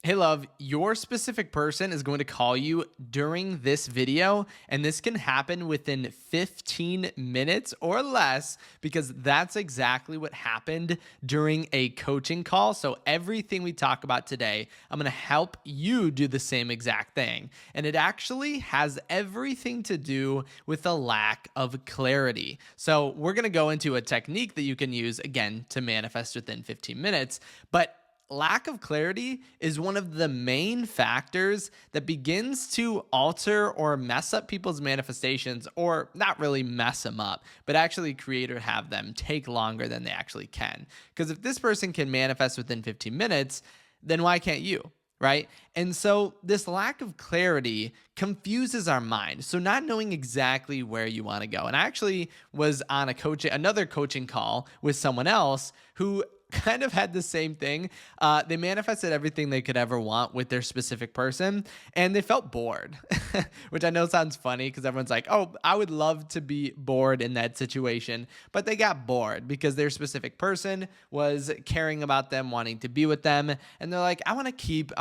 Hey love, your specific person is going to call you during this video, and this can happen within 15 minutes or less because that's exactly what happened during a coaching call. So, everything we talk about today, I'm going to help you do the same exact thing. And it actually has everything to do with a lack of clarity. So, we're going to go into a technique that you can use again to manifest within 15 minutes, but lack of clarity is one of the main factors that begins to alter or mess up people's manifestations, or not really mess them up, but actually create or have them take longer than they actually can. Because if this person can manifest within 15 minutes, then why can't you? Right. And so this lack of clarity confuses our mind. So not knowing exactly where you want to go. And I actually was on another coaching call with someone else who kind of had the same thing. They manifested everything they could ever want with their specific person, and they felt bored, which I know sounds funny because everyone's like, oh, I would love to be bored in that situation. But they got bored because their specific person was caring about them, wanting to be with them. And they're like, I want to keep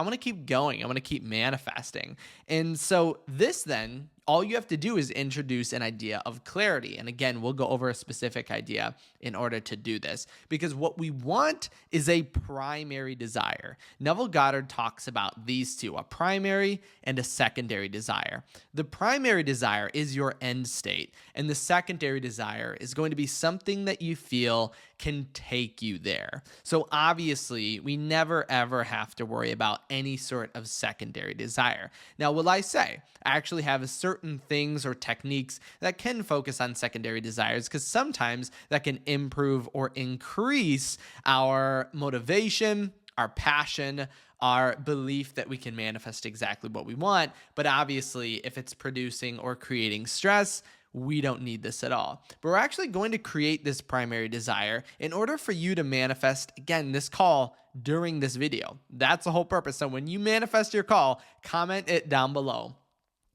going. I want to keep manifesting. And so this then, all you have to do is introduce an idea of clarity. And again, we'll go over a specific idea in order to do this, because what we want is a primary desire. Neville Goddard talks about these two, a primary and a secondary desire. The primary desire is your end state, and the secondary desire is going to be something that you feel can take you there. So obviously, we never ever have to worry about any sort of secondary desire. Now, will I say, I actually have certain things or techniques that can focus on secondary desires, because sometimes that can improve or increase our motivation, our passion, our belief that we can manifest exactly what we want. But obviously, if it's producing or creating stress, we don't need this at all. But we're actually going to create this primary desire in order for you to manifest, again, this call during this video. That's the whole purpose. So when you manifest your call, comment it down below.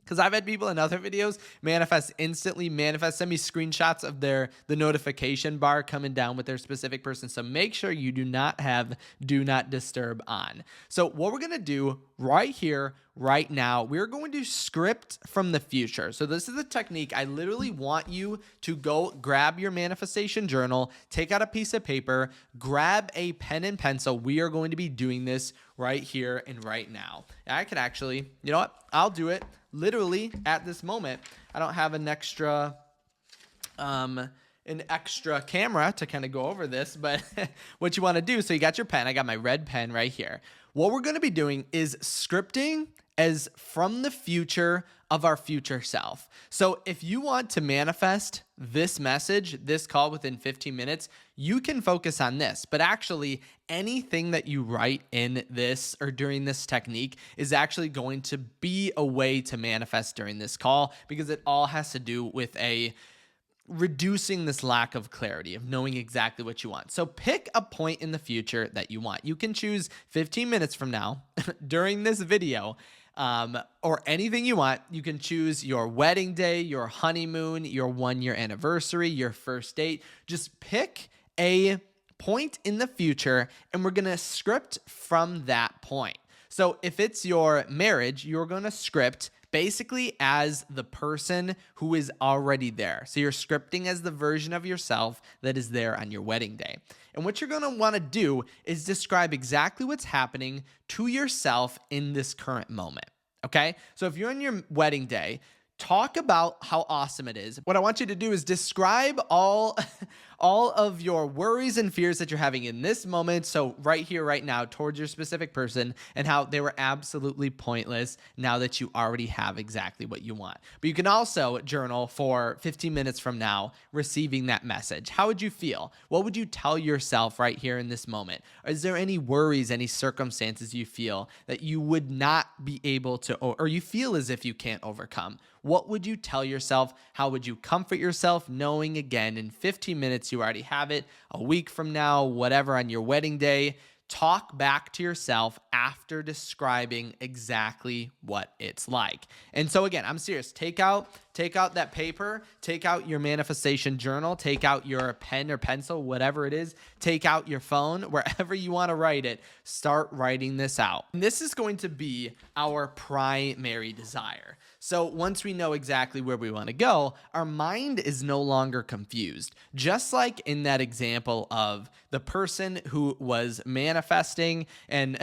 Because I've had people in other videos manifest instantly, send me screenshots of the notification bar coming down with their specific person. So make sure you do not have do not disturb on. So what we're going to do right here, right now, we're going to script from the future. So this is a technique. I literally want you to go grab your manifestation journal, take out a piece of paper, grab a pen and pencil. We are going to be doing this right here and right now. I can actually, you know what? I'll do it literally at this moment. I don't have an extra camera to kind of go over this, but what you want to do, so you got your pen. I got my red pen right here. What we're going to be doing is scripting as from the future of our future self. So if you want to manifest this message, this call within 15 minutes, you can focus on this. But actually, anything that you write in this or during this technique is actually going to be a way to manifest during this call, because it all has to do with reducing this lack of clarity of knowing exactly what you want. So pick a point in the future that you want. You can choose 15 minutes from now during this video, or anything you want. You can choose your wedding day, your honeymoon, your 1-year anniversary, your first date. Just pick a point in the future, and we're going to script from that point. So if it's your marriage, you're going to script basically as the person who is already there. So you're scripting as the version of yourself that is there on your wedding day. And what you're going to want to do is describe exactly what's happening to yourself in this current moment. Okay? So if you're on your wedding day, talk about how awesome it is. What I want you to do is describe all of your worries and fears that you're having in this moment. So right here, right now, towards your specific person, and how they were absolutely pointless now that you already have exactly what you want. But you can also journal for 15 minutes from now, receiving that message. How would you feel? What would you tell yourself right here in this moment? Is there any worries, any circumstances you feel that you would not be able to, or you feel as if you can't overcome? What would you tell yourself? How would you comfort yourself, knowing again in 15 minutes you already have it? A week from now, whatever, on your wedding day, talk back to yourself after describing exactly what it's like. And so again, I'm serious. Take out Take out that paper, take out your manifestation journal, take out your pen or pencil, whatever it is, take out your phone, wherever you want to write it, start writing this out. And this is going to be our primary desire. So once we know exactly where we want to go, our mind is no longer confused. Just like in that example of the person who was manifesting and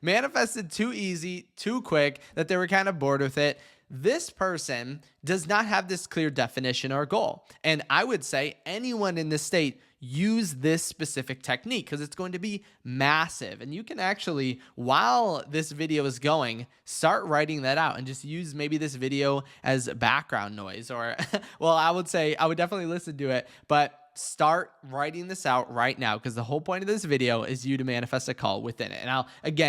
manifested too easy, too quick, that they were kind of bored with it. This person does not have this clear definition or goal. And I would say anyone in this state, use this specific technique because it's going to be massive. And you can actually, while this video is going, start writing that out and just use maybe this video as background noise. Or, well, I would say I would definitely listen to it, but start writing this out right now because the whole point of this video is you to manifest a call within it. And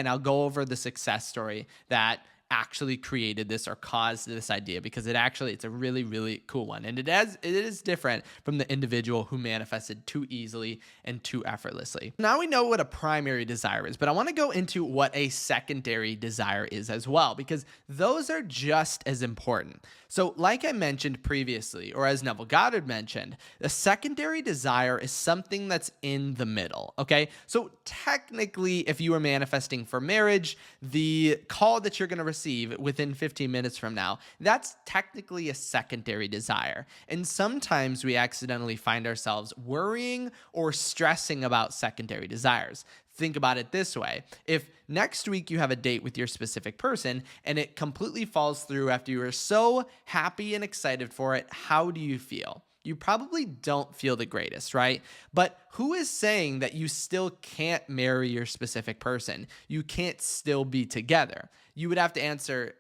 I'll go over the success story that actually created this or caused this idea because it's a really, really cool one. And it is different from the individual who manifested too easily and too effortlessly. Now we know what a primary desire is, but I want to go into what a secondary desire is as well, because those are just as important. So like I mentioned previously, or as Neville Goddard mentioned, a secondary desire is something that's in the middle, okay? So technically, if you are manifesting for marriage, the call that you're going to receive within 15 minutes from now, that's technically a secondary desire. And sometimes we accidentally find ourselves worrying or stressing about secondary desires. Think about it this way. If next week you have a date with your specific person and it completely falls through after you were so happy and excited for it, how do you feel? You probably don't feel the greatest, right? But who is saying that you still can't marry your specific person? You can't still be together? You would have to answer,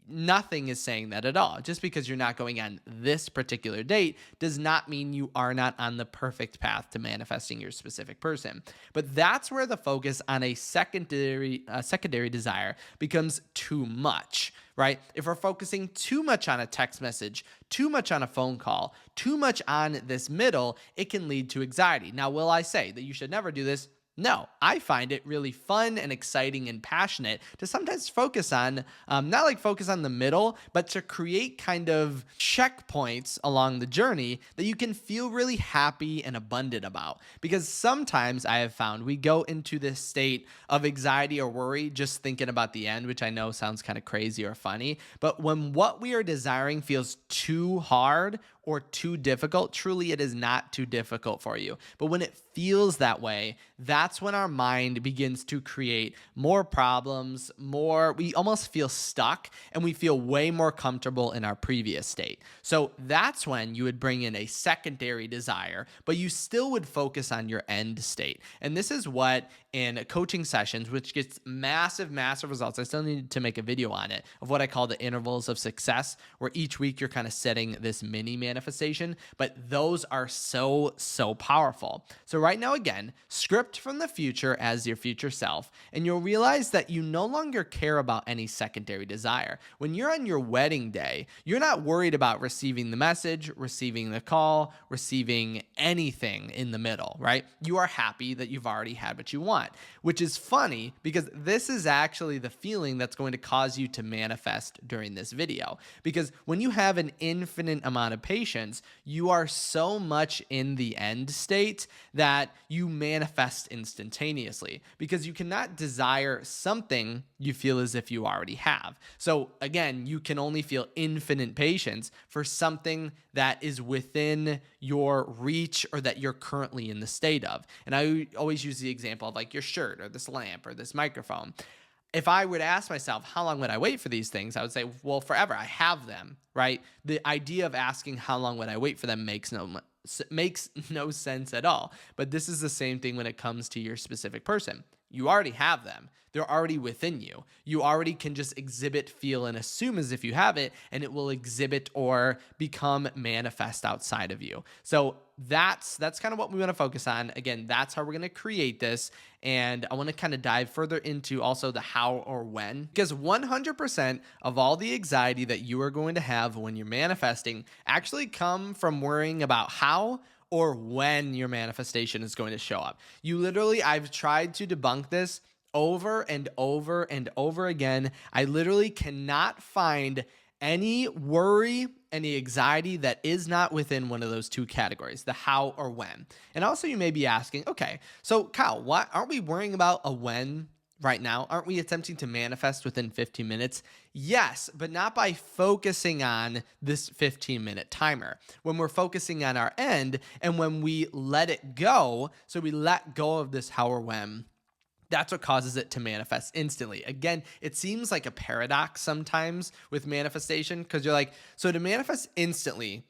nothing is saying that at all. Just because you're not going on this particular date does not mean you are not on the perfect path to manifesting your specific person. But that's where the focus on a secondary desire becomes too much, right? If we're focusing too much on a text message, too much on a phone call, too much on this middle, it can lead to anxiety. Now, will I say that you should never do this? No, I find it really fun and exciting and passionate to sometimes focus on, not like focus on the middle, but to create kind of checkpoints along the journey that you can feel really happy and abundant about. Because sometimes I have found we go into this state of anxiety or worry just thinking about the end, which I know sounds kind of crazy or funny. But when what we are desiring feels too hard or too difficult, truly it is not too difficult for you. But when it feels that way, that's when our mind begins to create more problems, we almost feel stuck, and we feel way more comfortable in our previous state. So that's when you would bring in a secondary desire, but you still would focus on your end state. And this is what in coaching sessions, which gets massive, massive results. I still need to make a video on it of what I call the intervals of success, where each week you're kind of setting this mini manifestation, but those are so, so powerful. So right now, again, script from the future as your future self, and you'll realize that you no longer care about any secondary desire. When you're on your wedding day, you're not worried about receiving the message, receiving the call, receiving anything in the middle, right? You are happy that you've already had what you want, which is funny because this is actually the feeling that's going to cause you to manifest during this video. Because when you have an infinite amount of patience, you are so much in the end state that you manifest instantaneously, because you cannot desire something you feel as if you already have. So again, you can only feel infinite patience for something that is within your reach or that you're currently in the state of. And I always use the example of like your shirt or this lamp or this microphone. If I would ask myself, how long would I wait for these things? I would say, well, forever. I have them, right? The idea of asking how long would I wait for them makes no sense at all. But this is the same thing when it comes to your specific person. You already have them. They're already within you. You already can just exhibit, feel, and assume as if you have it, and it will exhibit or become manifest outside of you. So that's kind of what we want to focus on. Again, that's how we're going to create this. And I want to kind of dive further into also the how or when, because 100% of all the anxiety that you are going to have when you're manifesting actually come from worrying about how or when your manifestation is going to show up. I've tried to debunk this over and over and over again. I literally cannot find any worry, any anxiety that is not within one of those two categories, the how or when. And also, you may be asking, okay, so Kyle, why aren't we worrying about a when right now? Aren't we attempting to manifest within 15 minutes? Yes, but not by focusing on this 15-minute timer. When we're focusing on our end and when we let it go, so we let go of this how or when, that's what causes it to manifest instantly. Again, it seems like a paradox sometimes with manifestation because you're like, so to manifest instantly,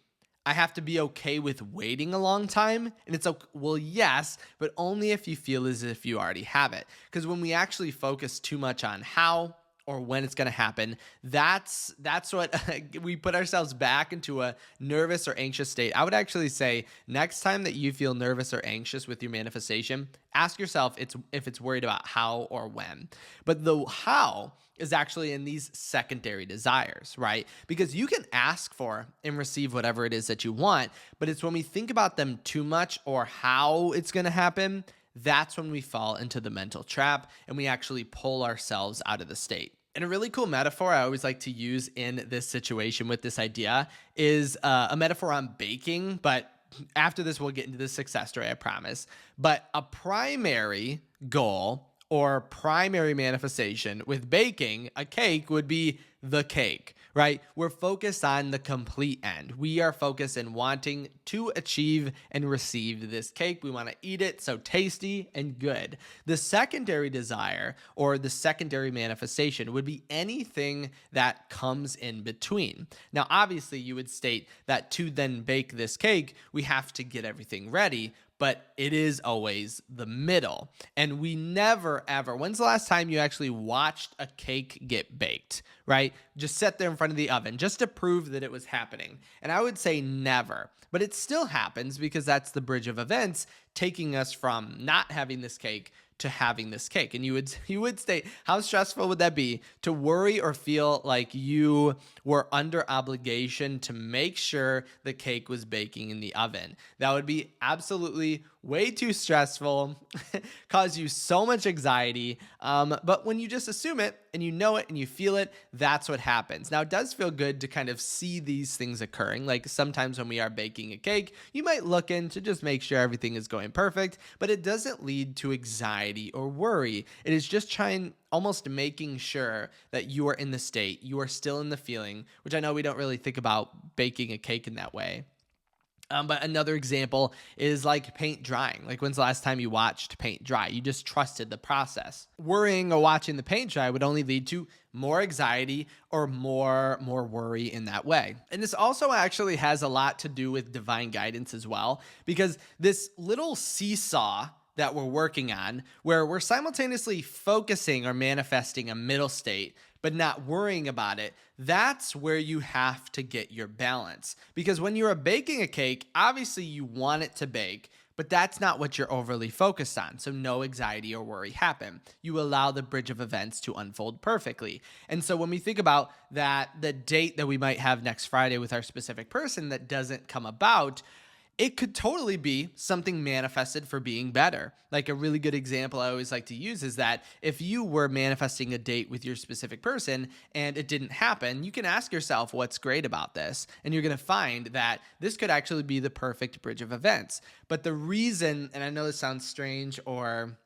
I have to be okay with waiting a long time. And it's okay, well, yes, but only if you feel as if you already have it. Because when we actually focus too much on how or when it's going to happen, that's what we put ourselves back into a nervous or anxious state. I would actually say next time that you feel nervous or anxious with your manifestation, ask yourself if it's worried about how or when. But the how is actually in these secondary desires, right? Because you can ask for and receive whatever it is that you want, but it's when we think about them too much or how it's going to happen, that's when we fall into the mental trap and we actually pull ourselves out of the state. And a really cool metaphor I always like to use in this situation with this idea is a metaphor on baking, but after this, we'll get into the success story, I promise. But a primary goal or primary manifestation with baking a cake would be the cake, right? We're focused on the complete end. We are focused in wanting to achieve and receive this cake. We want to eat it so tasty and good. The secondary desire or the secondary manifestation would be anything that comes in between. Now, obviously, you would state that to then bake this cake, we have to get everything ready, but it is always the middle. And we never ever, when's the last time you actually watched a cake get baked, right? Just sit there in front of the oven just to prove that it was happening. And I would say never, but it still happens because that's the bridge of events taking us from not having this cake to having this cake. And you would state, how stressful would that be to worry or feel like you were under obligation to make sure the cake was baking in the oven? That would be absolutely way too stressful, cause you so much anxiety. But when you just assume it and you know it and you feel it, that's what happens. Now, it does feel good to kind of see these things occurring. Like sometimes when we are baking a cake, you might look in to just make sure everything is going perfect, but it doesn't lead to anxiety or worry. It is just almost making sure that you are in the state, you are still in the feeling, which I know we don't really think about baking a cake in that way. But another example is like paint drying. Like when's the last time you watched paint dry? You just trusted the process. Worrying or watching the paint dry would only lead to more anxiety or more worry in that way. And this also actually has a lot to do with divine guidance as well, because this little seesaw that we're working on, where we're simultaneously focusing or manifesting a middle state, but not worrying about it, that's where you have to get your balance. Because when you're baking a cake, obviously you want it to bake, but that's not what you're overly focused on. So no anxiety or worry happen. You allow the bridge of events to unfold perfectly. And so when we think about that, the date that we might have next Friday with our specific person that doesn't come about, it could totally be something manifested for being better. Like a really good example I always like to use is that if you were manifesting a date with your specific person and it didn't happen, you can ask yourself what's great about this. And you're going to find that this could actually be the perfect bridge of events. But the reason, and I know this sounds strange or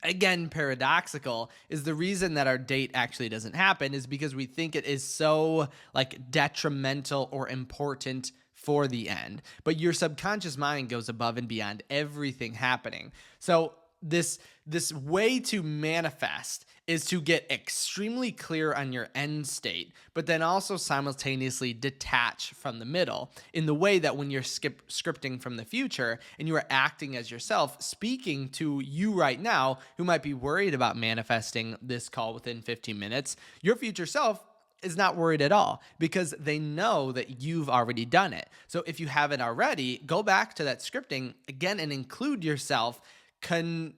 again paradoxical, is the reason that our date actually doesn't happen is because we think it is so like detrimental or important for the end. But your subconscious mind goes above and beyond everything happening. So this way to manifest is to get extremely clear on your end state, but then also simultaneously detach from the middle in the way that when you're scripting from the future and you are acting as yourself, speaking to you right now who might be worried about manifesting this call within 15 minutes, your future self is not worried at all because they know that you've already done it. So if you haven't already, go back to that scripting again and include yourself consoling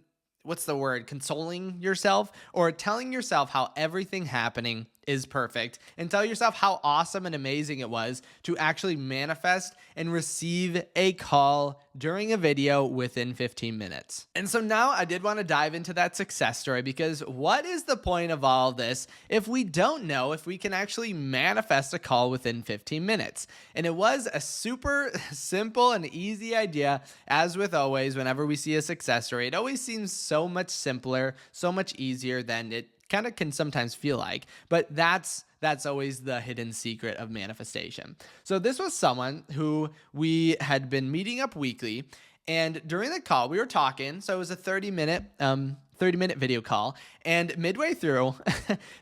yourself or telling yourself how everything happening is perfect, and tell yourself how awesome and amazing it was to actually manifest and receive a call during a video within 15 minutes. And so now I did want to dive into that success story, because what is the point of all of this if we don't know if we can actually manifest a call within 15 minutes? And it was a super simple and easy idea. As with always, whenever we see a success story, it always seems so much simpler, so much easier than it kind of can sometimes feel like. But that's always the hidden secret of manifestation. So this was someone who we had been meeting up weekly, and during the call we were talking. So it was a 30-minute video call, and midway through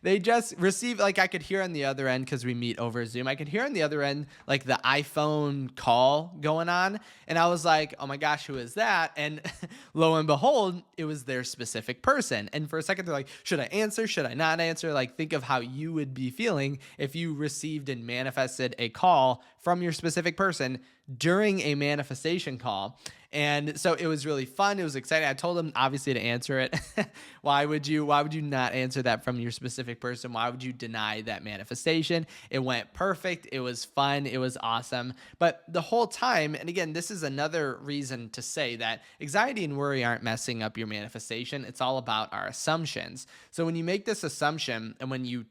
they just received, like, I could hear on the other end, because we meet over Zoom, I could hear on the other end like the iPhone call going on, and I was like, oh my gosh, who is that? And lo and behold, it was their specific person. And for a second they're like, should I answer, should I not answer? Like, think of how you would be feeling if you received and manifested a call from your specific person during a manifestation call. And so it was really fun. It was exciting. I told them obviously to answer it. Why would you not answer that from your specific person? Why would you deny that manifestation? It went perfect. It was fun. It was awesome. But the whole time, and again, this is another reason to say that anxiety and worry aren't messing up your manifestation. It's all about our assumptions. So when you make this assumption, and when you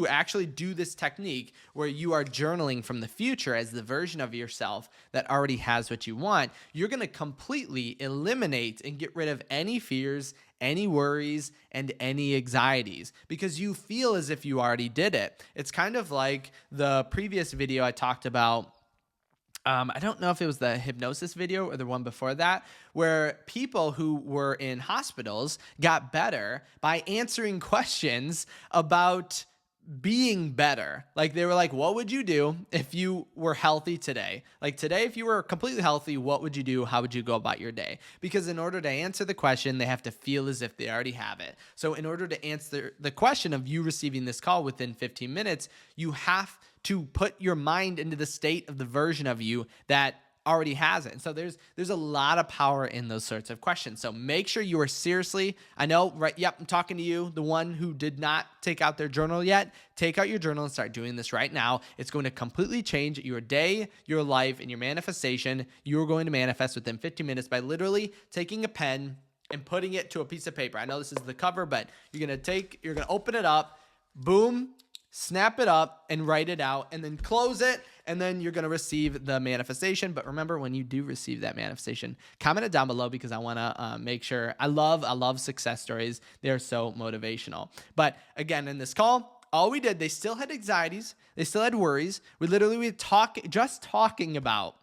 actually do this technique where you are journaling from the future as the version of yourself that already has what you want, you're going to completely eliminate and get rid of any fears, any worries, and any anxieties, because you feel as if you already did it. It's kind of like the previous video I talked about. I don't know if it was the hypnosis video or the one before that, where people who were in hospitals got better by answering questions about being better. Like, they were like, what would you do if you were healthy today? Like, today, if you were completely healthy, what would you do? How would you go about your day? Because in order to answer the question, they have to feel as if they already have it. So in order to answer the question of you receiving this call within 15 minutes, you have to put your mind into the state of the version of you that already has it. And so there's a lot of power in those sorts of questions. So make sure you are seriously, I know, right? Yep, I'm talking to you, the one who did not take out their journal yet. Take out your journal and start doing this right now. It's going to completely change your day, your life, and your manifestation. You're going to manifest within 15 minutes by literally taking a pen and putting it to a piece of paper. I know this is the cover, but you're going to open it up, boom, snap it up and write it out, and then close it, and then you're going to receive the manifestation. But remember, when you do receive that manifestation, comment it down below, because I want to make sure. I love success stories. They are so motivational. But again, in this call, all we did, they still had anxieties, they still had worries. We just talking about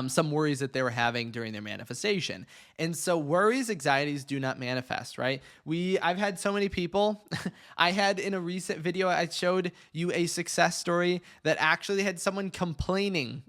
some worries that they were having during their manifestation. And so worries, anxieties do not manifest, right? I've had so many people. I had, in a recent video, I showed you a success story that actually had someone complaining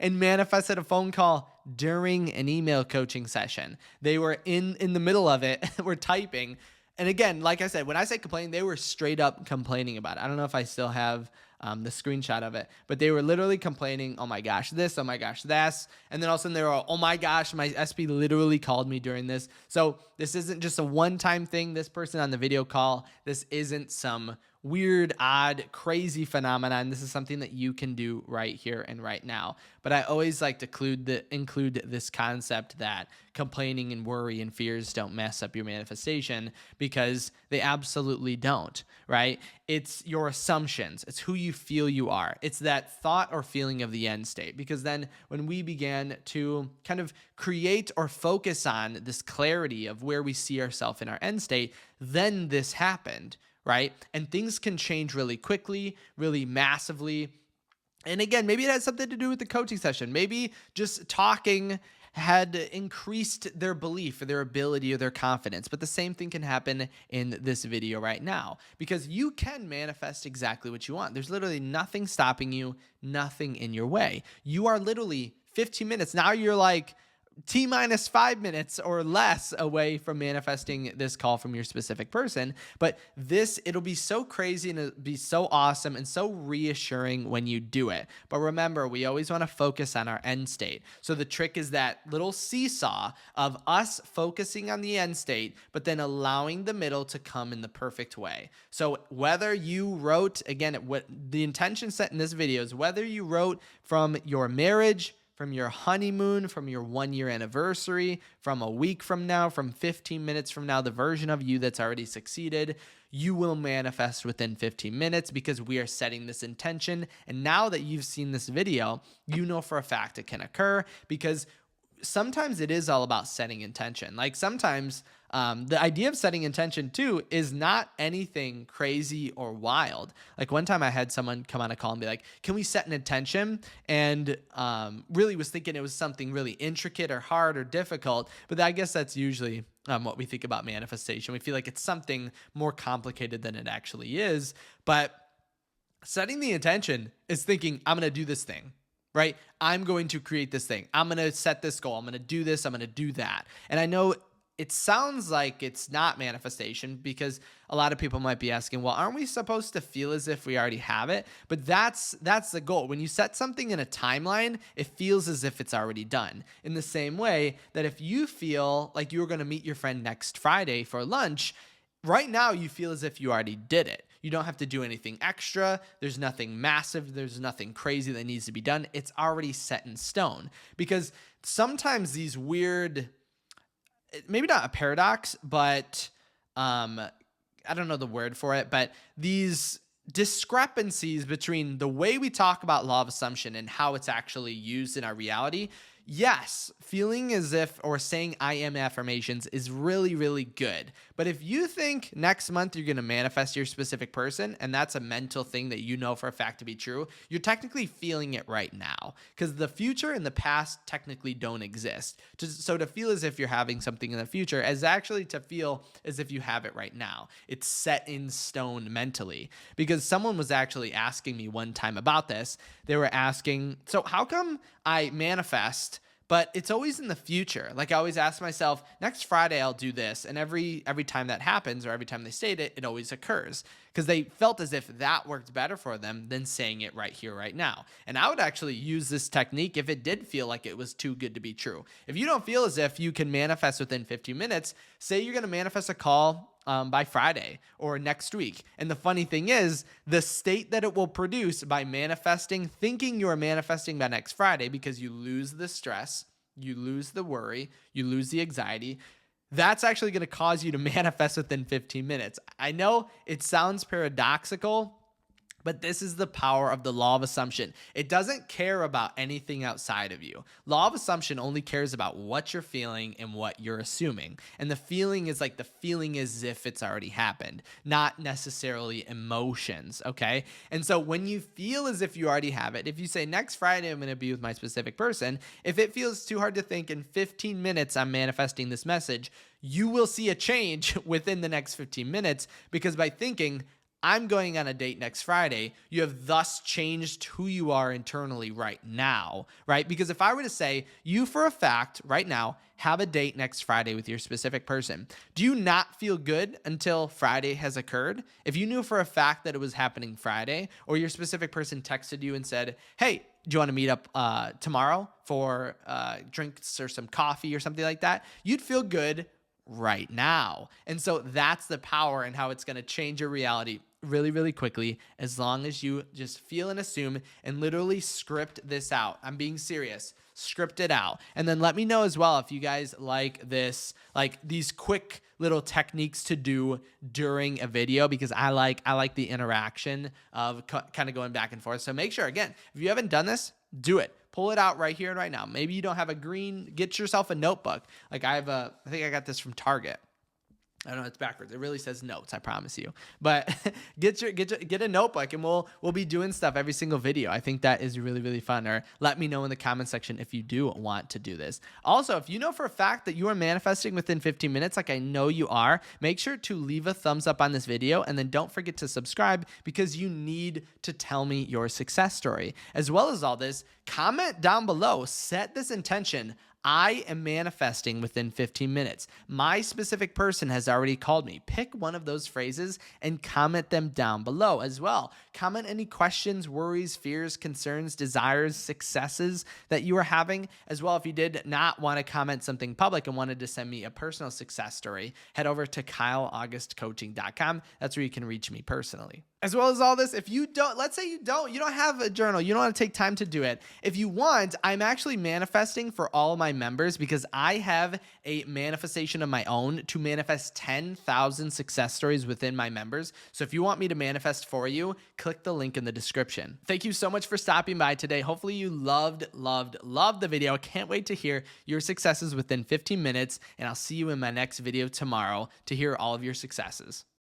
and manifested a phone call during an email coaching session. They were in the middle of it, were typing. And again, like I said, when I say complaining, they were straight up complaining about it. I don't know if I still have the screenshot of it, but they were literally complaining, oh my gosh, this, oh my gosh, this. And then all of a sudden they were, oh my gosh, my SP literally called me during this. So this isn't just a one-time thing. This person on the video call, this isn't some weird, odd, crazy phenomenon. This is something that you can do right here and right now. But I always like to include this concept that complaining and worry and fears don't mess up your manifestation, because they absolutely don't, right? It's your assumptions. It's who you feel you are. It's that thought or feeling of the end state. Because then when we began to kind of create or focus on this clarity of where we see ourselves in our end state, then this happened, right? And things can change really quickly, really massively. And again, maybe it has something to do with the coaching session. Maybe just talking had increased their belief or their ability or their confidence. But the same thing can happen in this video right now, because you can manifest exactly what you want. There's literally nothing stopping you, nothing in your way. You are literally 15 minutes. Now you're like, T minus 5 minutes or less away from manifesting this call from your specific person. But it'll be so crazy and it'll be so awesome and so reassuring when you do it. But remember, we always want to focus on our end state. So the trick is that little seesaw of us focusing on the end state, but then allowing the middle to come in the perfect way. So whether you wrote, again, what the intention set in this video is whether you wrote from your marriage, from your honeymoon, from your 1-year anniversary, from a week from now, from 15 minutes from now, the version of you that's already succeeded, you will manifest within 15 minutes because we are setting this intention. And now that you've seen this video, you know for a fact it can occur because sometimes it is all about setting intention. Like sometimes the idea of setting intention too is not anything crazy or wild. Like one time I had someone come on a call and be like, can we set an intention? And really was thinking it was something really intricate or hard or difficult. But I guess that's usually what we think about manifestation. We feel like it's something more complicated than it actually is. But setting the intention is thinking, I'm going to do this thing. Right? I'm going to create this thing. I'm going to set this goal. I'm going to do this. I'm going to do that. And I know it sounds like it's not manifestation because a lot of people might be asking, well, aren't we supposed to feel as if we already have it? But that's the goal. When you set something in a timeline, it feels as if it's already done. In the same way that if you feel like you're going to meet your friend next Friday for lunch, right now you feel as if you already did it. You don't have to do anything extra. There's nothing massive. There's nothing crazy that needs to be done. It's already set in stone. Because sometimes these weird, maybe not a paradox, but I don't know the word for it, but these discrepancies between the way we talk about law of assumption and how it's actually used in our reality. Yes, feeling as if or saying I am affirmations is really, really good. But if you think next month you're going to manifest your specific person, and that's a mental thing that you know for a fact to be true, you're technically feeling it right now because the future and the past technically don't exist. So to feel as if you're having something in the future is actually to feel as if you have it right now. It's set in stone mentally because someone was actually asking me one time about this. They were asking, so how come I manifest but it's always in the future? Like I always ask myself, next Friday I'll do this. And every time that happens or every time they state it, it always occurs because they felt as if that worked better for them than saying it right here, right now. And I would actually use this technique if it did feel like it was too good to be true. If you don't feel as if you can manifest within 15 minutes, say you're going to manifest a call by Friday or next week. And the funny thing is the state that it will produce by manifesting, thinking you're manifesting by next Friday because you lose the stress, you lose the worry, you lose the anxiety. That's actually going to cause you to manifest within 15 minutes. I know it sounds paradoxical, but this is the power of the law of assumption. It doesn't care about anything outside of you. Law of assumption only cares about what you're feeling and what you're assuming. And the feeling is like the feeling as if it's already happened, not necessarily emotions, okay? And so when you feel as if you already have it, if you say next Friday I'm going to be with my specific person, if it feels too hard to think in 15 minutes I'm manifesting this message, you will see a change within the next 15 minutes because by thinking, I'm going on a date next Friday, you have thus changed who you are internally right now, right? Because if I were to say, you for a fact right now have a date next Friday with your specific person, do you not feel good until Friday has occurred? If you knew for a fact that it was happening Friday, or your specific person texted you and said, hey, do you want to meet up tomorrow for drinks or some coffee or something like that? You'd feel good right now. And so that's the power and how it's going to change your reality really, really quickly, as long as you just feel and assume and literally script this out. I'm being serious. Script it out. And then let me know as well if you guys like this, like these quick little techniques to do during a video, because I like the interaction of kind of going back and forth. So make sure, again, if you haven't done this, do it. Pull it out right here and right now. Maybe you don't have a green, get yourself a notebook. Like I think I got this from Target. I don't know, it's backwards. It really says notes, I promise you. But get a notebook and we'll be doing stuff every single video. I think that is really, really fun. Or let me know in the comment section if you do want to do this. Also, if you know for a fact that you are manifesting within 15 minutes, like I know you are, make sure to leave a thumbs up on this video and then don't forget to subscribe because you need to tell me your success story. As well as all this, comment down below, set this intention. I am manifesting within 15 minutes. My specific person has already called me. Pick one of those phrases and comment them down below as well. Comment any questions, worries, fears, concerns, desires, successes that you are having as well. If you did not want to comment something public and wanted to send me a personal success story, head over to kyleaugustcoaching.com. That's where you can reach me personally. As well as all this, if you don't, let's say you don't have a journal, you don't want to take time to do it. If you want, I'm actually manifesting for all of my members because I have a manifestation of my own to manifest 10,000 success stories within my members. So if you want me to manifest for you, click the link in the description. Thank you so much for stopping by today. Hopefully you loved the video. I can't wait to hear your successes within 15 minutes, and I'll see you in my next video tomorrow to hear all of your successes.